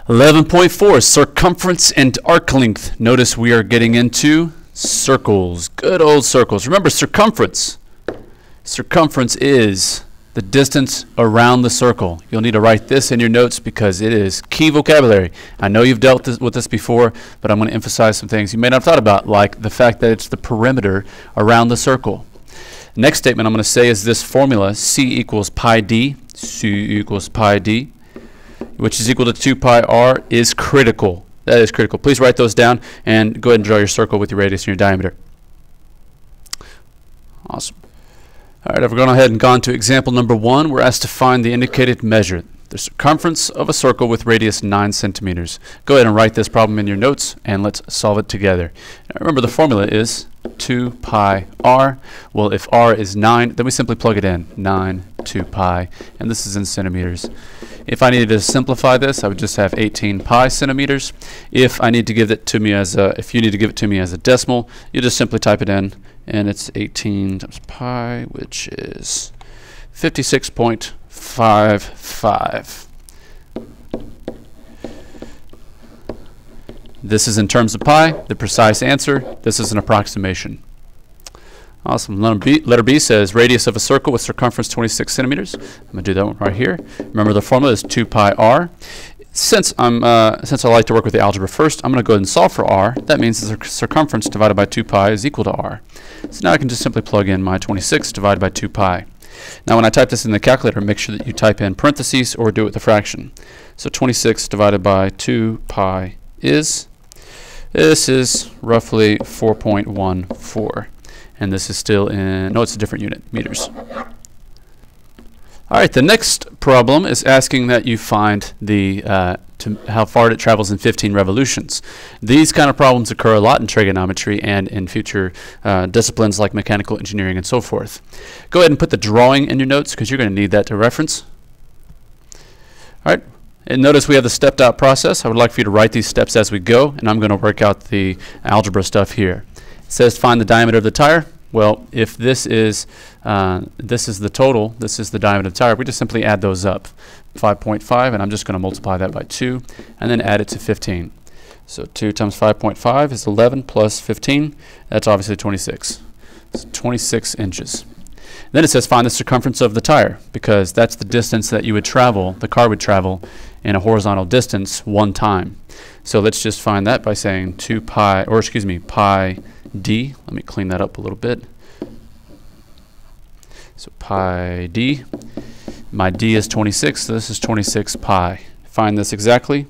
11.4, circumference and arc length. Notice we are getting into circles, good old circles. Remember, circumference is the distance around the circle. You'll need to write this in your notes because it is key vocabulary. I know you've dealt with this before, but I'm going to emphasize some things you may not have thought about, like the fact that it's the perimeter around the circle. Next statement I'm going to say is this formula, C equals pi d, which is equal to 2 pi r, is critical. That is critical. Please write those down and go ahead and draw your circle with your radius and your diameter. Awesome. All right, I've gone ahead and gone to example number 1. We're asked to find the indicated measure, the circumference of a circle with radius 9 centimeters. Go ahead and write this problem in your notes, and let's solve it together. Now, remember, the formula is 2 pi r. Well, if r is 9, then we simply plug it in, 9, 2 pi, and this is in centimeters. If I needed to simplify this, I would just have 18 pi centimeters. If I need to give it to me as a, if you need to give it to me as a decimal, you just simply type it in, and it's 18 times pi, which is 56.55. This is in terms of pi, the precise answer. This is an approximation. Awesome. Letter B says radius of a circle with circumference 26 centimeters. I'm going to do that one right here. Remember, the formula is 2 pi r. Since I like to work with the algebra first, I'm going to go ahead and solve for r. That means the circumference divided by 2 pi is equal to r. So now I can just simply plug in my 26 divided by 2 pi. Now when I type this in the calculator, make sure that you type in parentheses or do it with a fraction. So 26 divided by 2 pi is, this is roughly 4.14. And this is still in, no, it's a different unit, meters. All right, the next problem is asking that you find the how far it travels in 15 revolutions. These kind of problems occur a lot in trigonometry and in future disciplines like mechanical engineering and so forth. Go ahead and put the drawing in your notes because you're going to need that to reference. All right, and notice we have the stepped out process. I would like for you to write these steps as we go, and I'm going to work out the algebra stuff here. It says find the diameter of the tire. Well, if this is the total, this is the diameter of the tire, we just simply add those up. 5.5, and I'm just going to multiply that by 2, and then add it to 15. So 2 times 5.5 is 11 plus 15. That's obviously 26. It's 26 inches. Then it says find the circumference of the tire, because that's the distance that you would travel, the car would travel in a horizontal distance one time. So let's just find that by saying 2 pi, or excuse me, pi d. Let me clean that up a little bit. So pi d. My d is 26, so this is 26 pi. Find this exactly.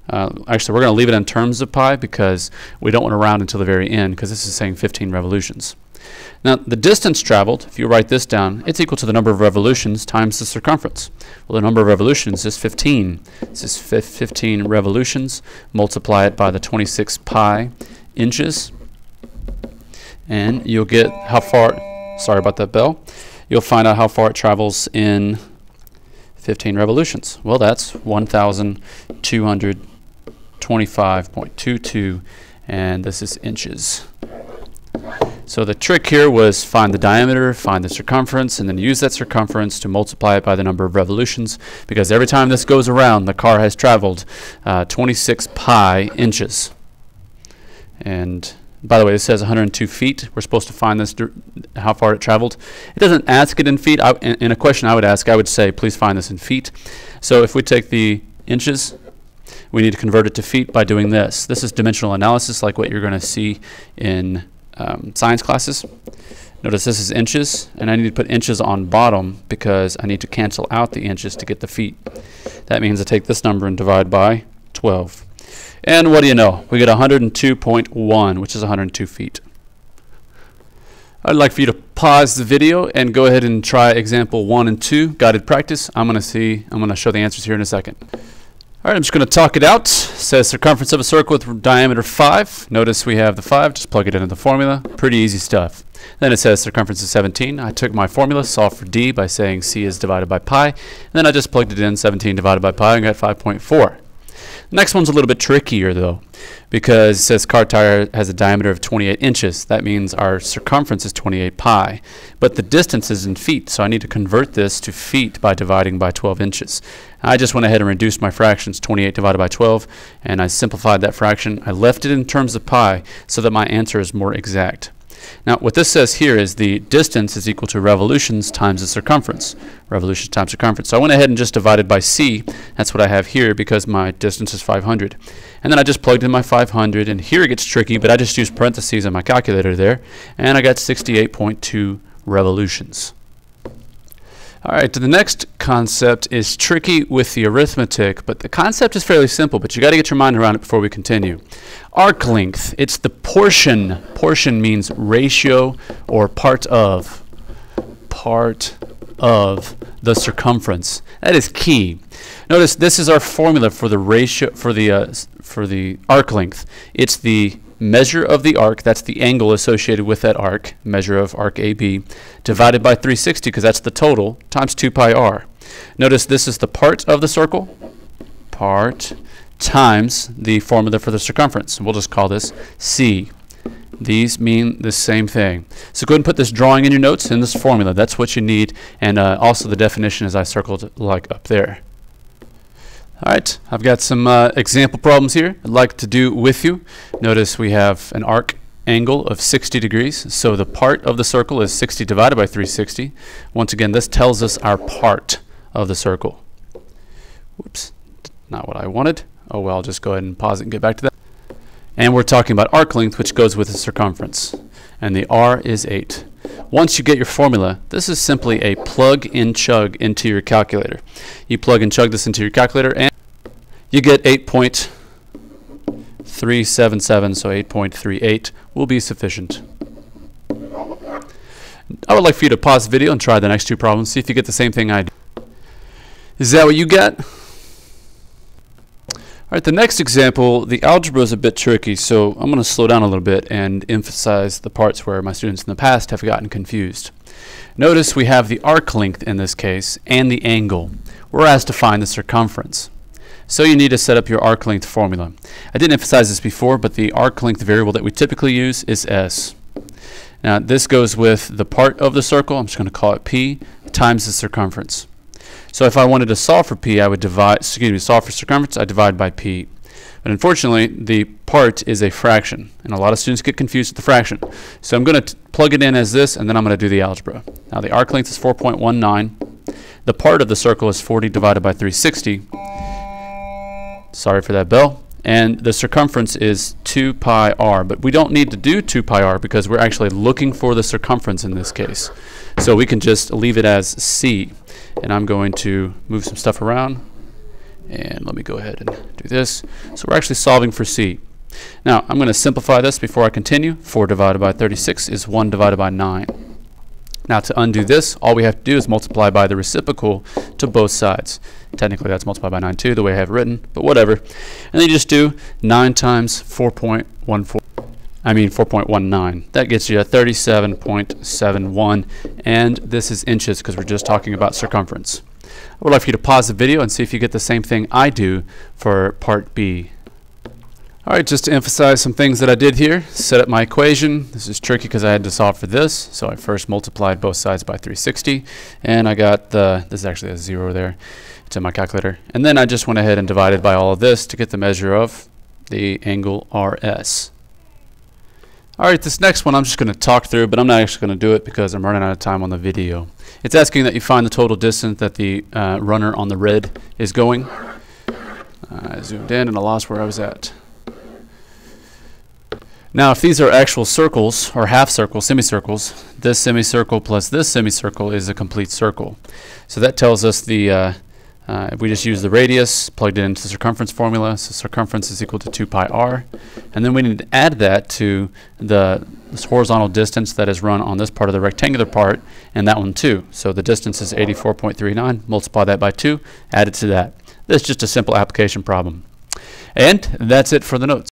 Actually, we're going to leave it in terms of pi because we don't want to round until the very end because this is saying 15 revolutions. Now, the distance traveled, if you write this down, it's equal to the number of revolutions times the circumference. Well, the number of revolutions is 15. This is 15 revolutions. Multiply it by the 26 pi inches, and you'll get how far, sorry about that bell, you'll find out how far it travels in 15 revolutions. Well, that's 1,225.22, and this is inches. So the trick here was find the diameter, find the circumference, and then use that circumference to multiply it by the number of revolutions, because every time this goes around, the car has traveled 26 pi inches. And by the way, this says 102 feet. We're supposed to find this, how far it traveled. It doesn't ask it in feet. In a question I would ask, I would say, please find this in feet. So if we take the inches, we need to convert it to feet by doing this. This is dimensional analysis, like what you're going to see in science classes. Notice this is inches, and I need to put inches on bottom because I need to cancel out the inches to get the feet. That means I take this number and divide by 12. And what do you know? We get 102.1, which is 102 feet. I'd like for you to pause the video and go ahead and try example 1 and 2, guided practice. I'm going to show the answers here in a second. All right, I'm just going to talk it out. It says circumference of a circle with diameter 5. Notice we have the 5. Just plug it into the formula. Pretty easy stuff. Then it says circumference is 17. I took my formula, solved for d by saying c is divided by pi. And then I just plugged it in, 17 divided by pi, and got 5.4. The next one's a little bit trickier, though, because it says car tire has a diameter of 28 inches. That means our circumference is 28 pi. But the distance is in feet, so I need to convert this to feet by dividing by 12 inches. I just went ahead and reduced my fractions, 28 divided by 12, and I simplified that fraction. I left it in terms of pi so that my answer is more exact. Now, what this says here is the distance is equal to revolutions times the circumference. Revolutions times circumference. So I went ahead and just divided by c. That's what I have here because my distance is 500. And then I just plugged in my 500, and here it gets tricky, but I just used parentheses on my calculator there, and I got 68.2 revolutions. All right, the next concept is tricky with the arithmetic, but the concept is fairly simple, but you got to get your mind around it before we continue. Arc length, it's the portion. Portion means ratio or part of the circumference. That is key. Notice this is our formula for the ratio for the arc length. It's the measure of the arc, that's the angle associated with that arc, measure of arc AB, divided by 360, because that's the total, times 2 pi r. Notice this is the part of the circle, part, times the formula for the circumference. We'll just call this C. These mean the same thing. So go ahead and put this drawing in your notes in this formula. That's what you need, and also the definition as I circled like up there. All right, I've got some example problems here I'd like to do with you. Notice we have an arc angle of 60 degrees, so the part of the circle is 60 divided by 360. Once again, this tells us our part of the circle. Whoops, not what I wanted. Oh well, I'll just go ahead and pause it and get back to that. And we're talking about arc length, which goes with the circumference. And the R is 8. Once you get your formula, this is simply a plug and chug into your calculator. You plug and chug this into your calculator and you get 8.377, so 8.38 will be sufficient. I would like for you to pause the video and try the next two problems, see if you get the same thing I do. Is that what you got? All right, the next example, the algebra is a bit tricky, so I'm going to slow down a little bit and emphasize the parts where my students in the past have gotten confused. Notice we have the arc length in this case and the angle. We're asked to find the circumference. So you need to set up your arc length formula. I didn't emphasize this before, but the arc length variable that we typically use is S. Now this goes with the part of the circle, I'm just going to call it P, times the circumference. So if I wanted to solve for P, I would solve for circumference, I divide by P. But unfortunately, the part is a fraction, and a lot of students get confused with the fraction. So I'm going to plug it in as this, and then I'm going to do the algebra. Now the arc length is 4.19. The part of the circle is 40 divided by 360. Sorry for that bell. And the circumference is 2 pi r, but we don't need to do 2 pi r because we're actually looking for the circumference in this case. So we can just leave it as C. And I'm going to move some stuff around, and let me go ahead and do this. So we're actually solving for C. Now I'm going to simplify this before I continue. 4 divided by 36 is 1 divided by 9. Now to undo this, all we have to do is multiply by the reciprocal to both sides. Technically that's multiplied by 9 too, the way I have it written, but whatever. And then you just do 9 times 4.19. That gets you a 37.71, and this is inches because we're just talking about circumference. I would like for you to pause the video and see if you get the same thing I do for part B. All right, just to emphasize some things that I did here, set up my equation. This is tricky because I had to solve for this, so I first multiplied both sides by 360, and I got this is actually a 0 there. It's in my calculator. And then I just went ahead and divided by all of this to get the measure of the angle RS. All right, this next one I'm just going to talk through, but I'm not actually going to do it because I'm running out of time on the video. It's asking that you find the total distance that the runner on the red is going. I zoomed in and I lost where I was at. Now, if these are actual circles, or half circles, semicircles, this semicircle plus this semicircle is a complete circle. So that tells us the, if we just use the radius, plugged it into the circumference formula, so circumference is equal to 2 pi r. And then we need to add that to this horizontal distance that is run on this part of the rectangular part, and that one too. So the distance is 84.39, multiply that by 2, add it to that. This is just a simple application problem. And that's it for the notes.